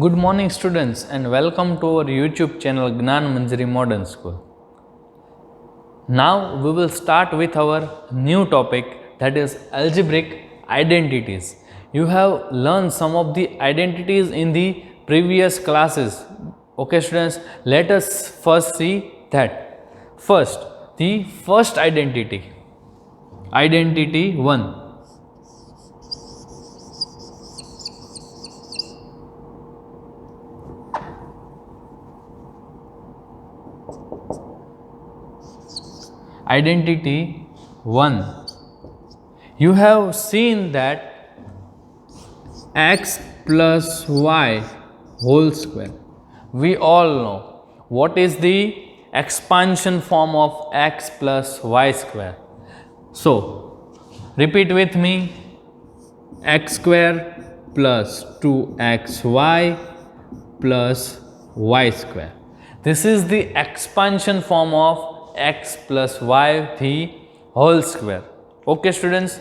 Good morning students and welcome to our YouTube channel Gnan Manjari Modern School. Now we will start with our new topic, that is algebraic identities. You have learned some of the identities in the previous classes. Okay students, let us first see that. First, the first identity 1. Identity 1. You have seen that x plus y whole square. We all know what is the expansion form of x plus y square. So, repeat with me, x square plus 2xy plus y square. This is the expansion form of x plus y the whole square. Okay students,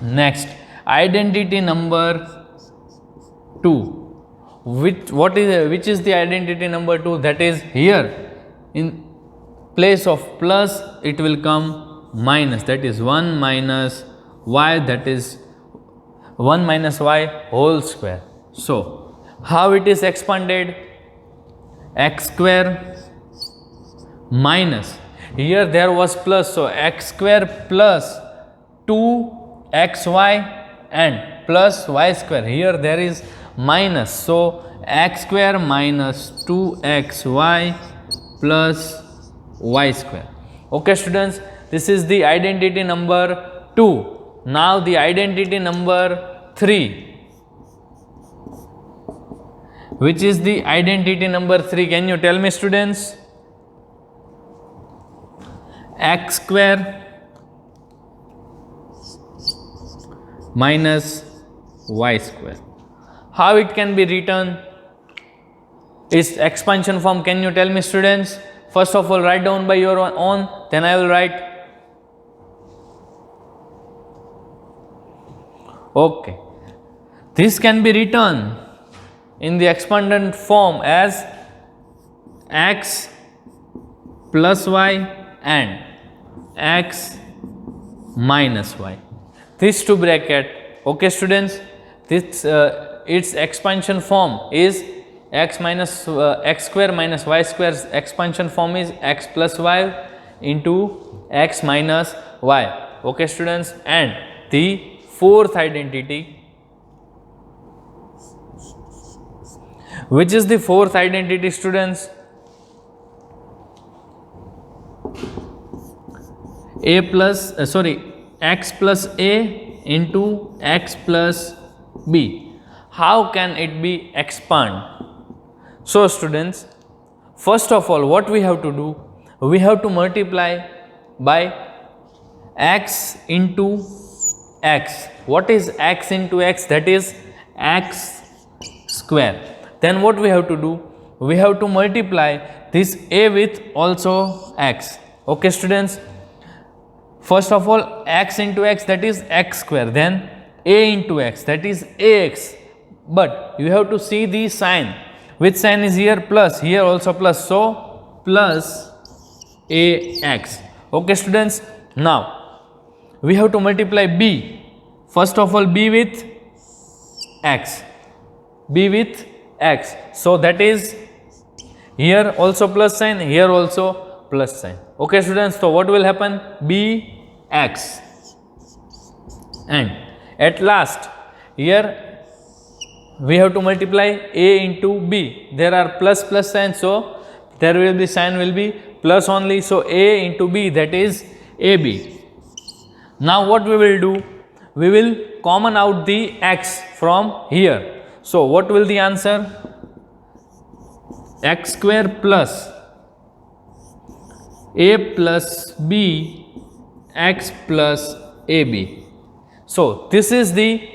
next identity number 2. Which is the identity number 2? That is, here in place of plus it will come minus, that is 1 minus y, that is 1 minus y whole square. So how it is expanded? X square minus, here there was plus, so x square plus 2xy and plus y square, here there is minus, so x square minus 2xy plus y square. Okay students, this is the identity number 2. Now the identity number 3. Which is the identity number 3? Can you tell me students? X square minus y square. How it can be written? Its expansion form, can you tell me students? First of all, write down by your own, then I will write. Okay, this can be written in the expanded form as x plus y and x minus y. These two bracket. Okay students, this its expansion form is x minus x square minus y square's expansion form is x plus y into x minus y. Okay students, and the fourth identity. Which is the fourth identity students? X plus a into x plus b. How can it be expand? So students, first of all, what we have to do? We have to multiply by x into x. What is x into x? That is x square. Then what we have to do? We have to multiply this a with also x. Okay students, first of all x into x, that is x square, then a into x, that is ax, but you have to see the sign. Which sign is here? Plus. Here also plus, so plus ax. Okay students, now we have to multiply b. First of all, b with x, so that is here also plus sign, here also plus sign. Okay students, so what will happen? Bx, and at last here we have to multiply a into b. There are plus sign, so there will be sign will be plus only, so a into b, that is ab. Now what we will do? We will common out the x from here. So what will the answer? X square plus a plus b x plus ab. So this is the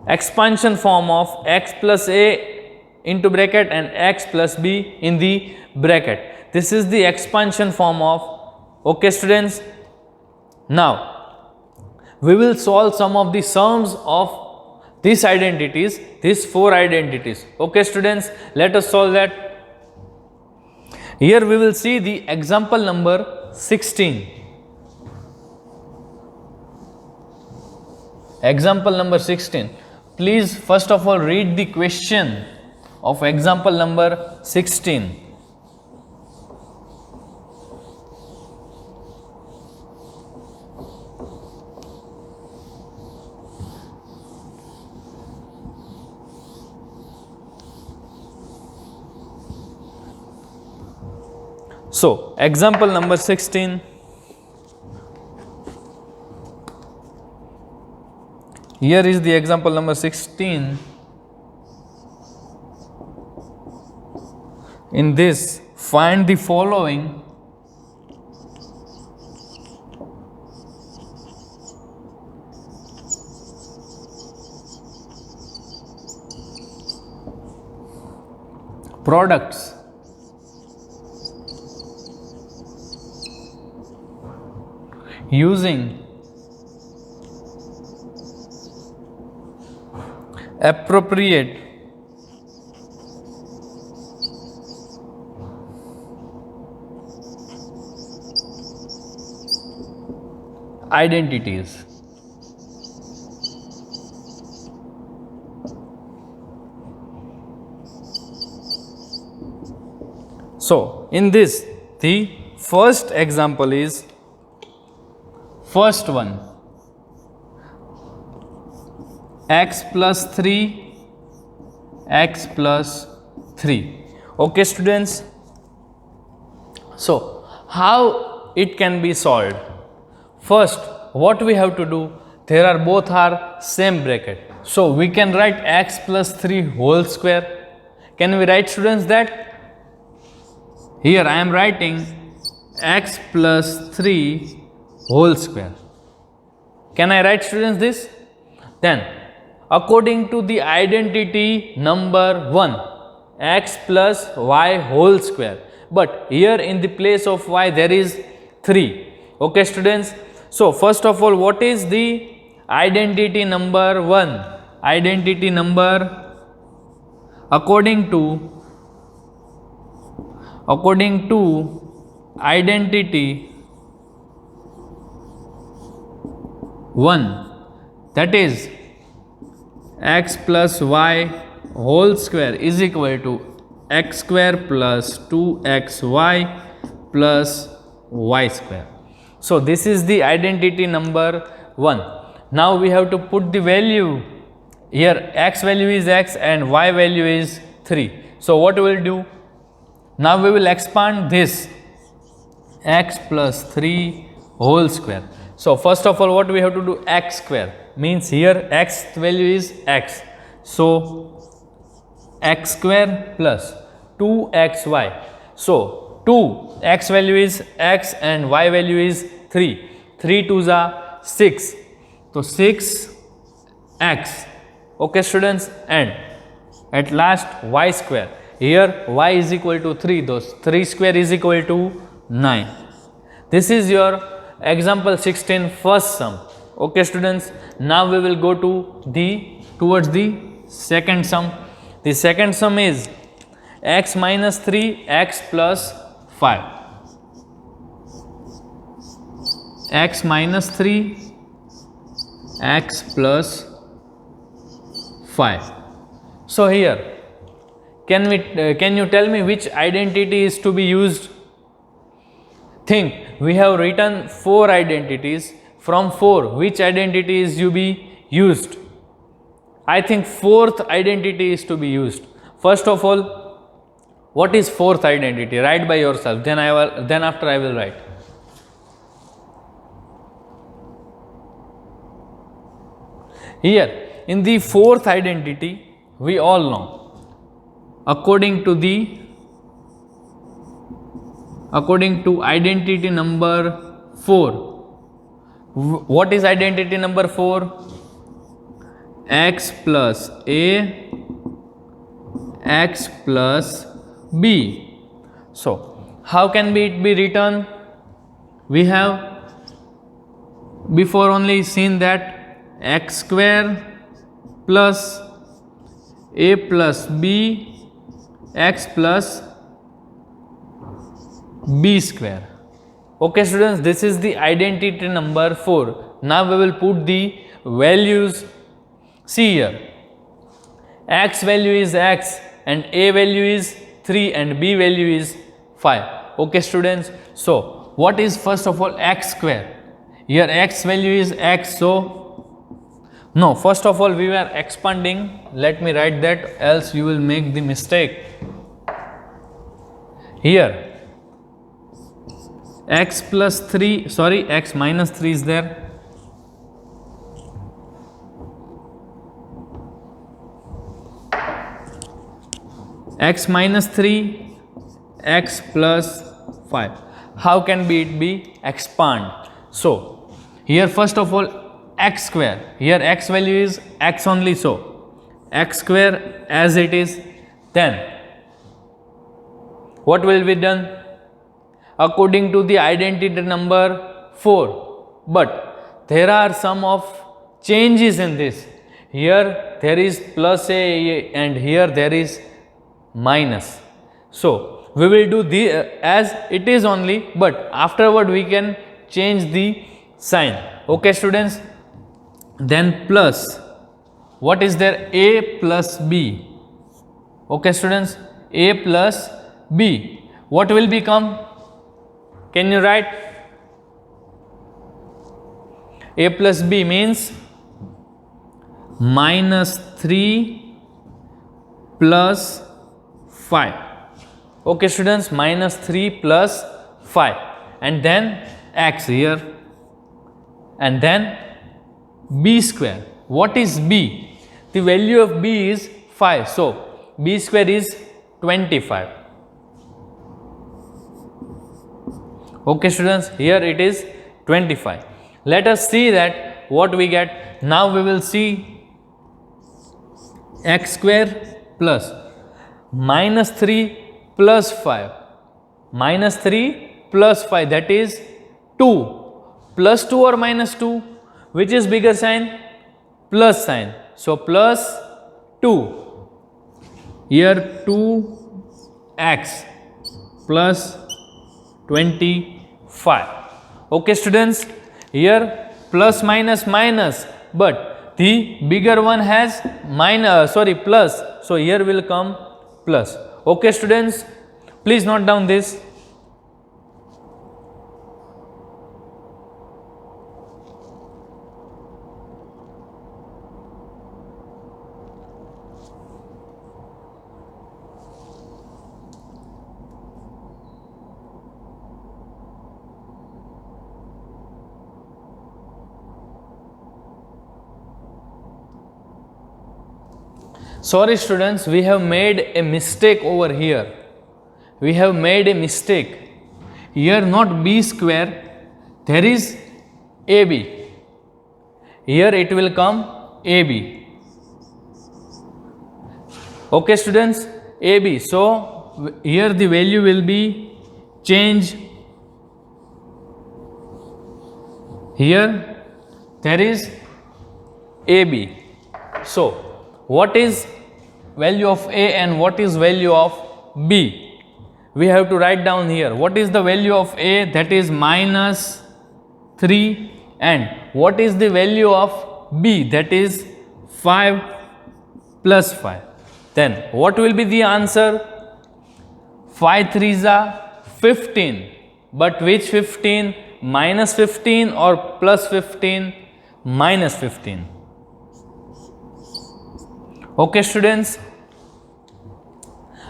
expansion form of x plus a into bracket and x plus b in the bracket. This is the expansion form of. Okay students, now we will solve some of the sums of these identities, these four identities. Okay students, let us solve that. Here we will see the example number 16. Example number 16. Please first of all read the question of example number 16. So, example number 16. Here is the example number 16. In this, find the following products using appropriate identities. So, in this, the first example is first one, x plus 3, x plus 3. Okay students, so how it can be solved? First, what we have to do, there are both are same bracket, so we can write x plus 3 whole square. Can we write students that? Here I am writing x plus 3 whole square. Can I write students this? Then according to the identity number 1, x plus y whole square, but here in the place of y there is 3. Okay students, so first of all, what is the identity number 1? Identity number according to identity 1, that is x plus y whole square is equal to x square plus 2xy plus y square. So this is the identity number 1. Now we have to put the value. Here x value is x and y value is 3. So what we will do? Now we will expand this x plus 3 whole square. So first of all, what we have to do? X square means here x value is x. So x square plus 2xy. So 2 x value is x and y value is 3. 3 2s are 6. So 6x. Okay students, and at last y square. Here y is equal to 3. Those 3 square is equal to 9. This is your example 16 first sum. Okay students, now we will go to towards the second sum. The second sum is x minus 3 x plus 5. X minus 3 x plus 5. So here can you tell me which identity is to be used? Think, we have written 4 identities. From 4, which identity is to be used? I think 4th identity is to be used. First of all, what is 4th identity? Write by yourself. Then after I will write. Here in the 4th identity, we all know according to identity number 4. What is identity number 4? X plus A, x plus B. So how can it be written? We have before only seen that x square plus a plus b x plus b square. Okay students, this is the identity number 4. Now we will put the values. See here, x value is x and a value is 3 and b value is 5. Okay students, so what is first of all x square? Here x value is x, so no, first of all we were expanding. Let me write that, else you will make the mistake. Here x plus 3, sorry, x minus 3 is there. X minus 3, x plus 5. How can it be expand? So here first of all x square, here x value is x only, so x square as it is. Then what will be done? According to the identity number 4, but there are some of changes in this. Here there is plus a and here there is minus. So we will do the as it is only, but afterward we can change the sign. Okay students, then plus, what is there? A plus b. Okay students, a plus b, what will become? Can you write? A plus b means minus 3 plus 5. Okay students, minus 3 plus 5, and then x here, and then b square. What is b? The value of b is 5, so b square is 25. Okay students, here it is 25. Let us see that what we get. Now we will see x square plus minus 3 plus 5, minus 3 plus 5, that is 2, plus 2 or minus 2, which is bigger sign? Plus sign. So plus 2, here 2x plus 25. Okay students, here plus minus minus, but the bigger one has minus, plus, so here will come plus. Okay students, please note down this. Sorry students, we have made a mistake over here. We have made a mistake. Here not b square, there is ab. Here it will come ab. Okay students, ab. So here the value will be change. Here there is ab. So what is value of a and what is value of b? We have to write down here. What is the value of a? That is minus 3, and what is the value of b? That is 5 plus 5. Then what will be the answer? 5 3s are 15, but which 15? Minus 15 or plus 15? Minus 15. Okay students,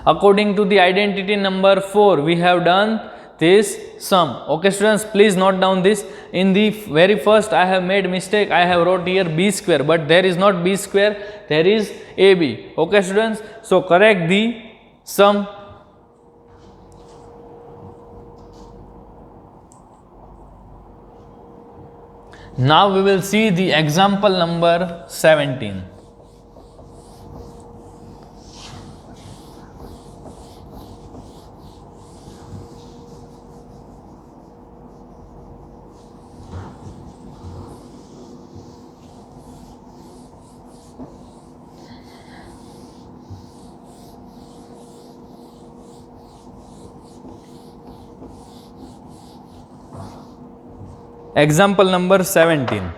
according to the identity number 4, we have done this sum. Okay students, please note down this. In the very first I have made mistake, I have wrote here b square, but there is not b square, there is ab. Okay students, so correct the sum. Now we will see the example number 17. Example number 17.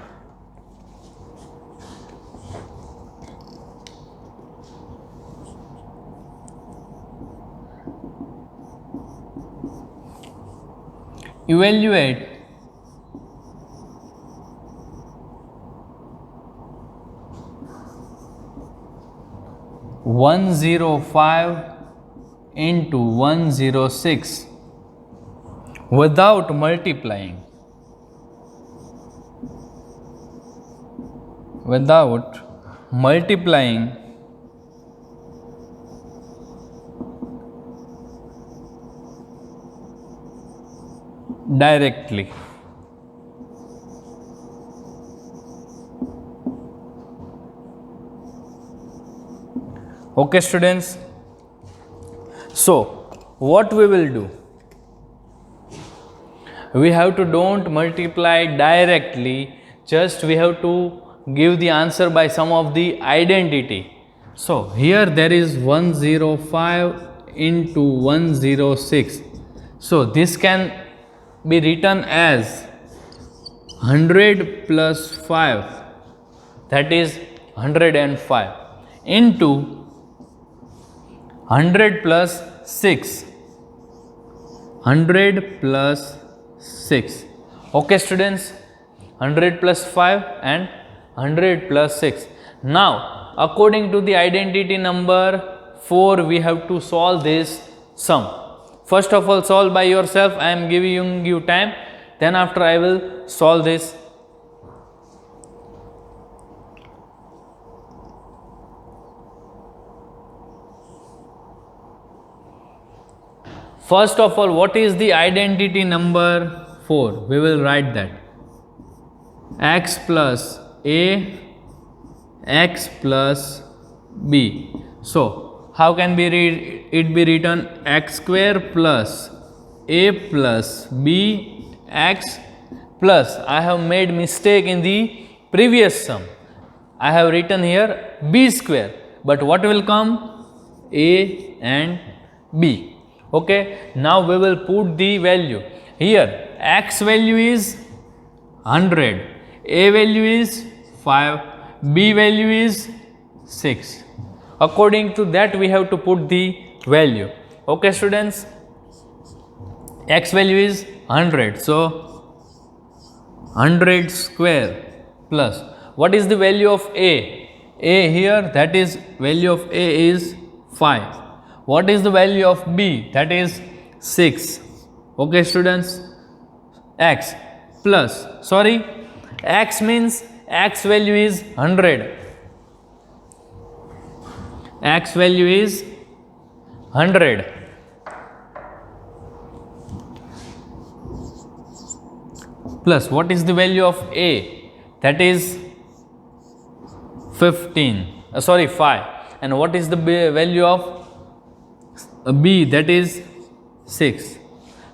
Evaluate 105 into 106 without multiplying. Without multiplying directly. Okay, students. So, what we will do? We have to don't multiply directly, just we have to give the answer by some of the identity. So, here there is 105 into 106. So, this can be written as 100 plus 5, that is 105, into 100 plus 6, 100 plus 6. Okay, students, 100 plus 5 and 100 plus 6. Now, according to the identity number 4, we have to solve this sum. First of all, solve by yourself. I am giving you time. Then after I will solve this. First of all, what is the identity number 4? We will write that. X plus A, X plus B. So, how can it be written? X square plus A plus B X plus, I have made mistake in the previous sum. I have written here B square, but what will come? A and B. Okay, now we will put the value. Here X value is 100, A value is 5, B value is 6. According to that we have to put the value. Okay, students, X value is 100, so 100 square plus, what is the value of A? A here, that is value of A is 5. What is the value of B? That is 6. Okay, students, X plus, sorry, X means X value is 100. X value is 100 plus, what is the value of A? That is 15, 5. And what is the value of B? That is 6.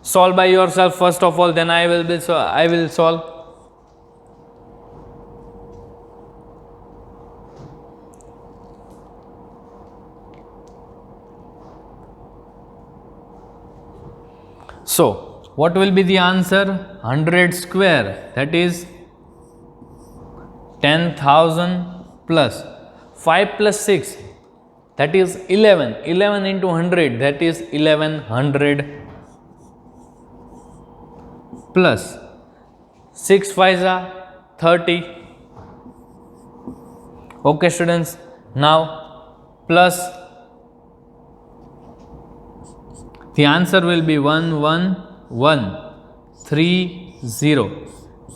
Solve by yourself first of all, then I will solve. So, what will be the answer? 100 square, that is 10,000 plus 5 plus 6, that is 11. 11 into 100, that is 1100 plus 6 5s are 30. Okay, students, now plus, the answer will be 11130.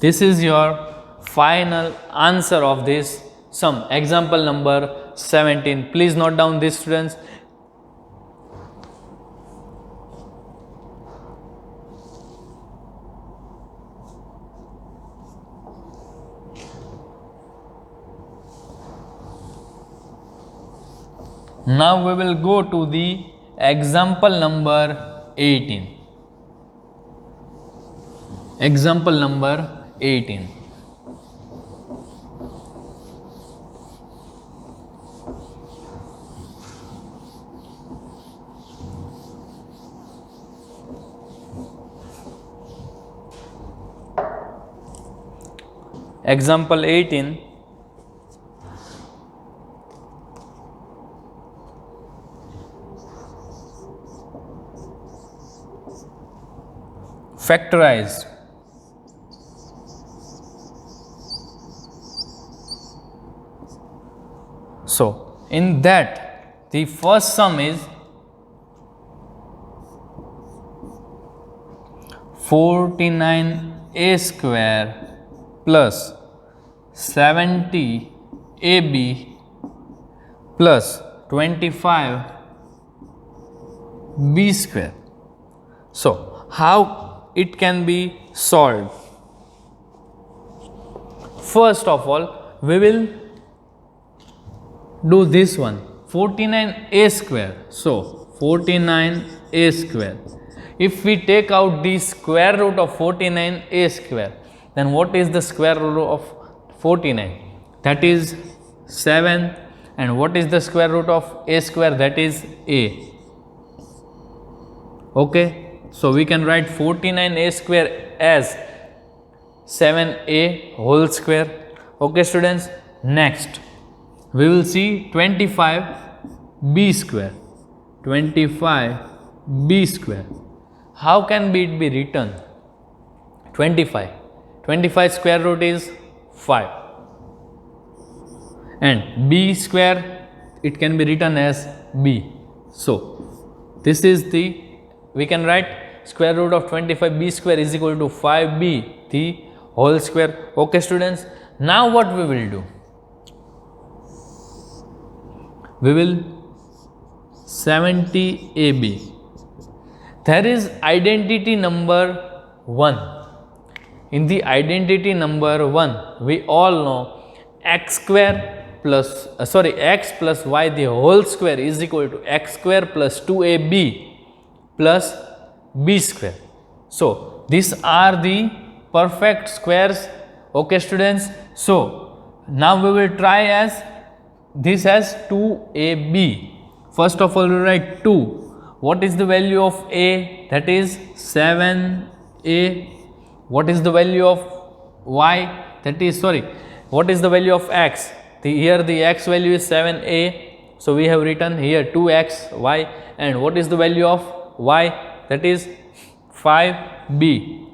This is your final answer of this sum. Example number 17. Please note down this, students. Now we will go to the example number 18. Example number 18. Example 18. Factorized. So, in that the first sum is 49a square plus 70ab plus 25b square. So, how it can be solved? First of all, we will do this one, 49a square. So, 49a square. If we take out the square root of 49a square, then what is the square root of 49? That is 7. And what is the square root of a square? That is a. Okay. So, we can write 49a square as 7a whole square. Okay, students. Next, we will see 25b square. 25b square. How can it be written? 25. 25 square root is 5. And b square, it can be written as b. So, this is the, we can write square root of 25b square is equal to 5b, the whole square. Okay, students. Now, what we will do? We will 70ab. There is identity number 1. In the identity number 1, we all know x square plus x plus y the whole square is equal to x square plus 2ab plus b square. So, these are the perfect squares. Okay, students. So, now we will try as this as 2ab. First of all, we write 2. What is the value of a? That is 7a. What is the value of y? That is, what is the value of x? Here the x value is 7a. So, we have written here 2xy. And what is the value of y? That is 5b.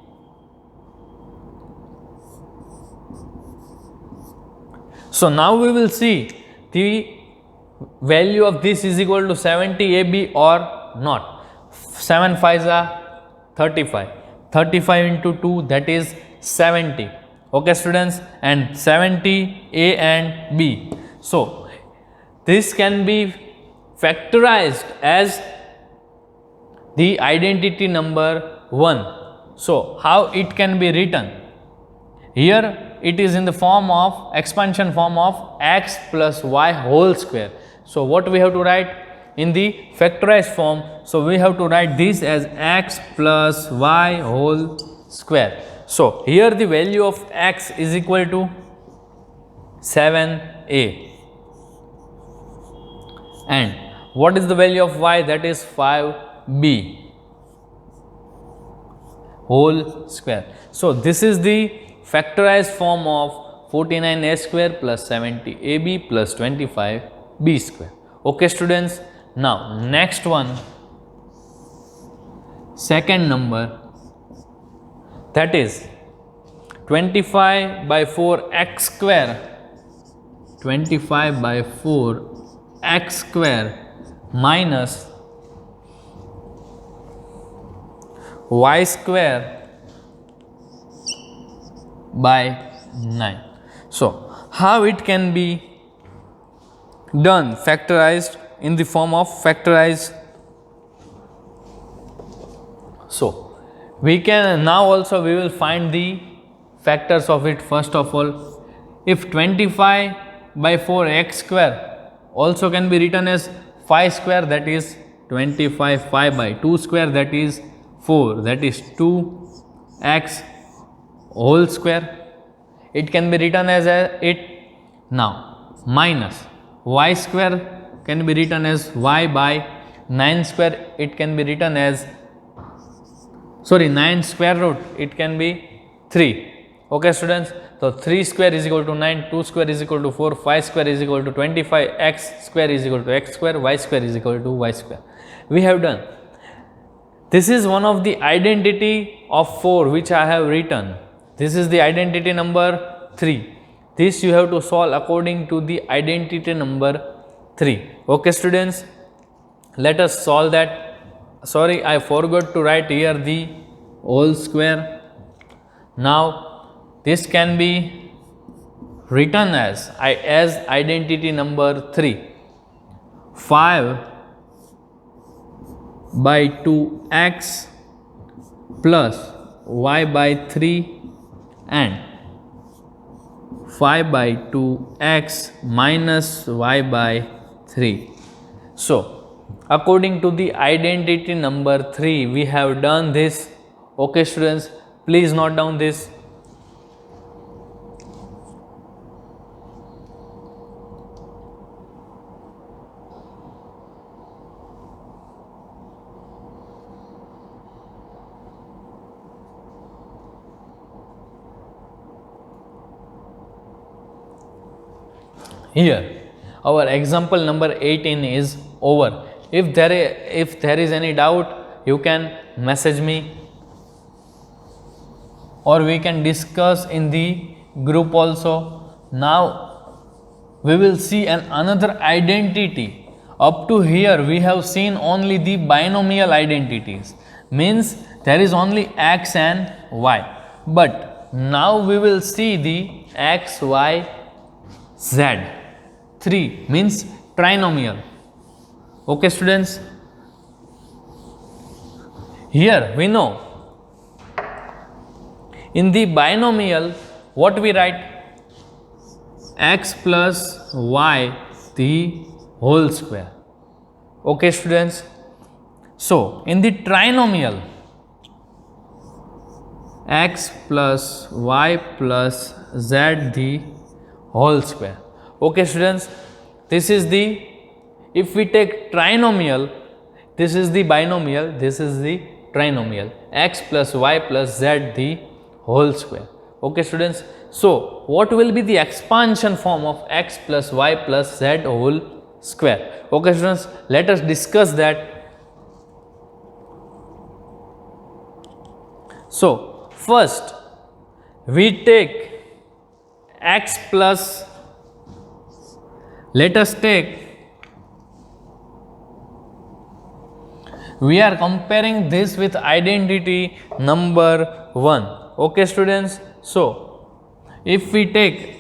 So, now we will see the value of this is equal to 70ab or not. 7 5s are 35. 35 into 2, that is 70. Okay, students, and 70 a and b. So, this can be factorized as the identity number 1. So, how it can be written? Here it is in the form of expansion form of x plus y whole square. So, what we have to write in the factorized form? So, we have to write this as x plus y whole square. So, here the value of x is equal to 7a. And what is the value of y? That is 5b whole square. So, this is the factorized form of 49a square plus 70ab plus 25b square. Okay, students. Now, next one, second number, that is 25 by 4 x square. 25 by 4 x square minus y square by 9. So, how it can be done factorized in the form of factorized? So, we can now also we will find the factors of it. First of all, if 25 by 4 x square also can be written as 5 square, that is 25, 5 by 2 square, that is 4, that is 2x whole square. It can be written as it. Now, minus y square can be written as y by 9 square. It can be written as 9 square root, it can be 3. Okay students, so 3 square is equal to 9, 2 square is equal to 4, 5 square is equal to 25, x square is equal to x square, y square is equal to y square. We have done. This is one of the identity of 4 which I have written. This is the identity number 3. This you have to solve according to the identity number 3. Okay students, let us solve that. Sorry, I forgot to write here the whole square. Now this can be written as identity number 3. 5 by 2x plus y by 3 and 5 by 2x minus y by 3. So, according to the identity number 3, we have done this. Okay students, please note down this. Here our example number 18 is over. If there is any doubt, you can message me or we can discuss in the group also. Now we will see another identity. Up to here we have seen only the binomial identities, means there is only x and y, but now we will see the x, y, z. 3 means trinomial. Okay students, here we know in the binomial what we write, x plus y the whole square. Okay students, so in the trinomial, x plus y plus z the whole square. Okay students, this is the, if we take trinomial, this is the binomial, this is the trinomial, x plus y plus z the whole square. Okay students, so what will be the expansion form of x plus y plus z whole square? Okay students, let us discuss that. So first we take x plus, let us take, we are comparing this with identity number 1. Okay students, so if we take,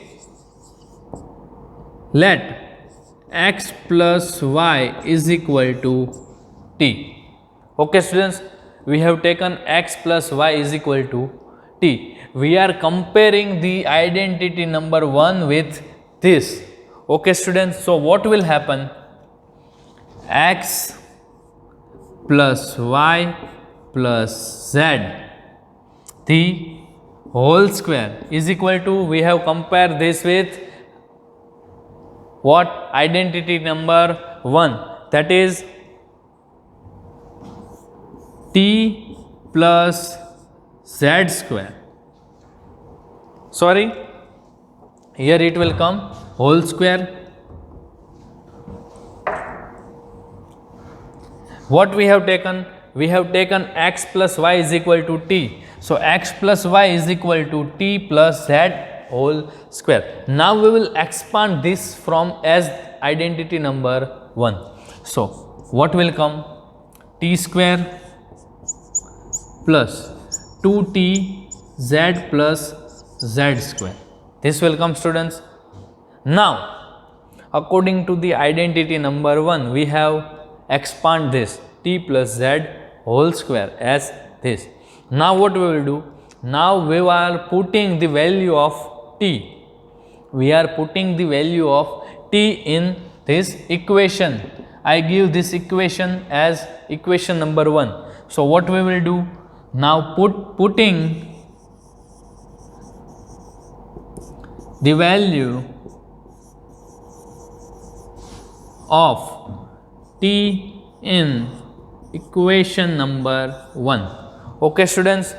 let x plus y is equal to t. Okay students, we have taken x plus y is equal to t. We are comparing the identity number 1 with this. Okay students, so what will happen? X plus y plus z the whole square is equal to, we have compared this with what? Identity number 1, that is t plus z square. Sorry, here it will come whole square. What we have taken? We have taken x plus y is equal to t. So x plus y is equal to t plus z whole square. Now we will expand this from as identity number 1. So what will come? T square plus 2t z plus z square. This will come students. Now according to the identity number 1, we have expand this t plus z whole square as this. Now what we will do? Now we are putting the value of t. We are putting the value of t in this equation. I give this equation as equation number 1. So what we will do? Now putting the value of t in equation number 1. Okay students,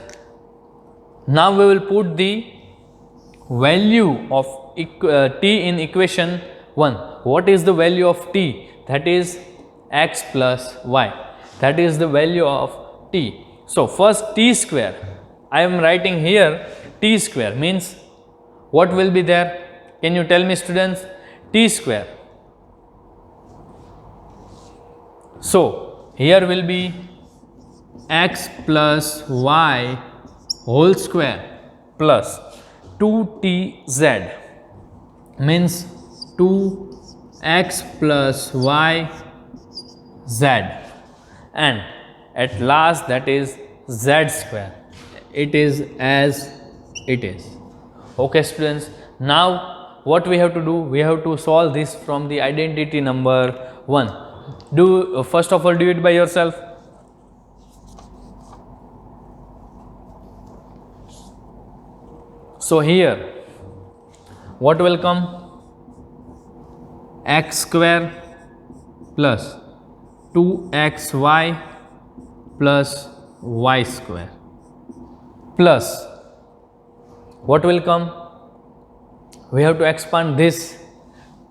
now we will put the value of t in equation 1. What is the value of t? That is x plus y. That is the value of t. So first t square, I am writing here t square means what will be there? Can you tell me, students? T square. So here will be x plus y whole square plus 2tz means 2x plus y z, and at last that is z square. It is as it is. Okay, students. Now what we have to do? We have to solve this from the identity number 1. Do first of all do it by yourself. So here what will come? X square plus 2xy plus y square plus what will come? We have to expand this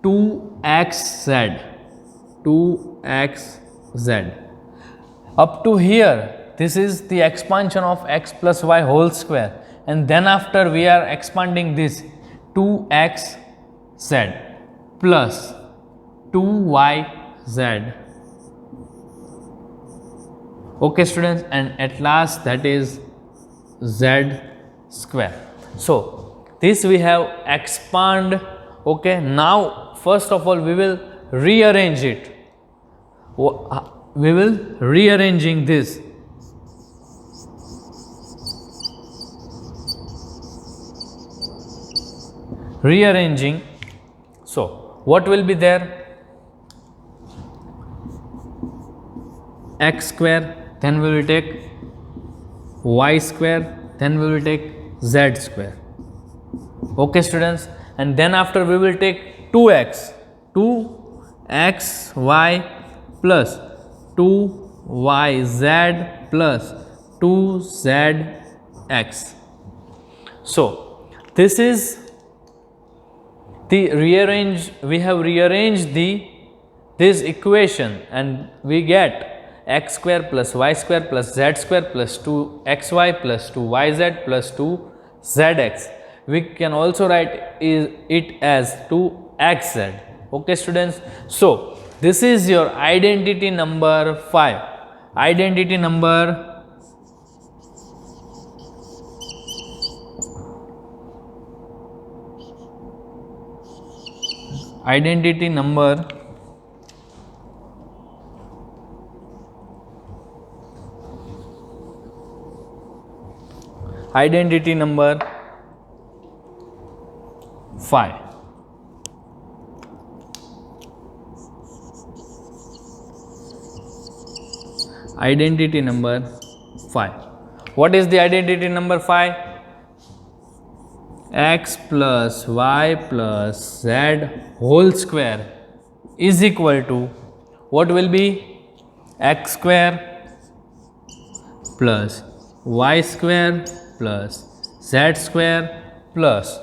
2xz. Up to here, this is the expansion of x plus y whole square, and then after we are expanding this 2xz plus 2yz. Okay, students, and at last that is z square. So this we have expand. Okay, now first of all we will rearrange it. We will rearranging this. Rearranging. So what will be there? X square, then we will take y square, then we will take z square. Okay, students, and then after we will take 2xy plus 2yz plus 2zx. So this is the rearrange. We have rearranged this equation, and we get x square plus y square plus z square plus 2xy plus 2yz plus 2zx. We can also write it as 2xz. Okay, students. So this is your identity number 5. Identity number identity number identity number 5. Identity number 5. What is the identity number 5? X plus y plus z whole square is equal to what will be? X square plus y square plus z square plus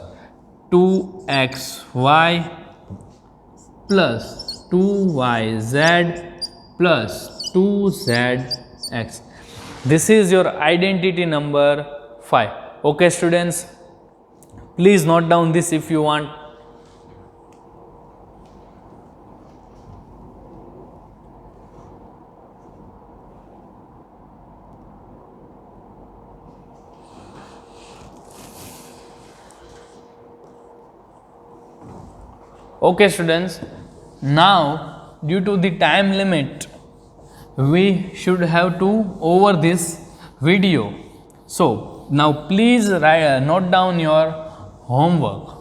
2xy plus 2yz plus 2zx. This is your identity number 5. Okay, students, please note down this if you want. Okay, students, now due to the time limit we should have to over this video. So now please note down your homework.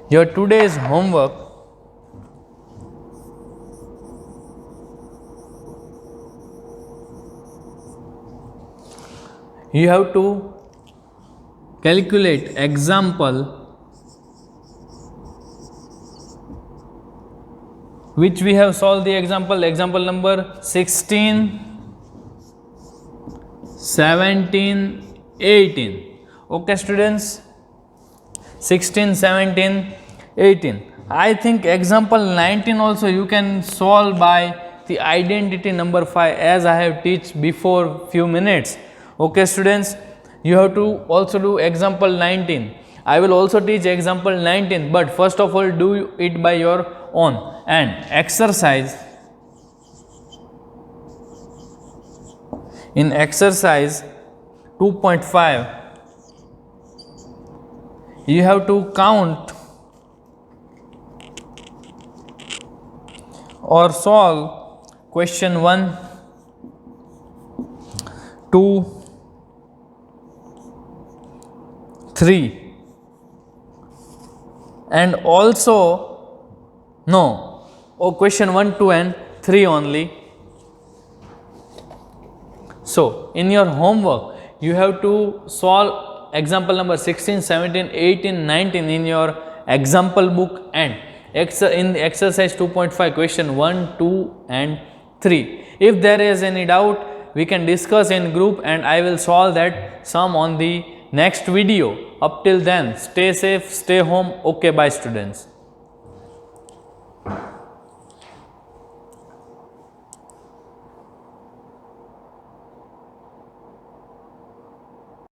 Your today's homework you have to calculate example which we have solved the example number 16, 17, 18. Okay students, 16, 17, 18. I think example 19 also you can solve by the identity number 5, as I have teach before few minutes. Okay students, you have to also do example 19. I will also teach example 19, but first of all do it by your own. And exercise, in exercise 2.5, you have to count or solve question 1, 2, 3, and also question 1, 2 and 3 only. So in your homework you have to solve example number 16, 17, 18, 19 in your example book, and in the exercise 2.5 question 1, 2 and 3. If there is any doubt, we can discuss in group and I will solve that sum on the next video. Up till then, stay safe, stay home. Okay, bye students.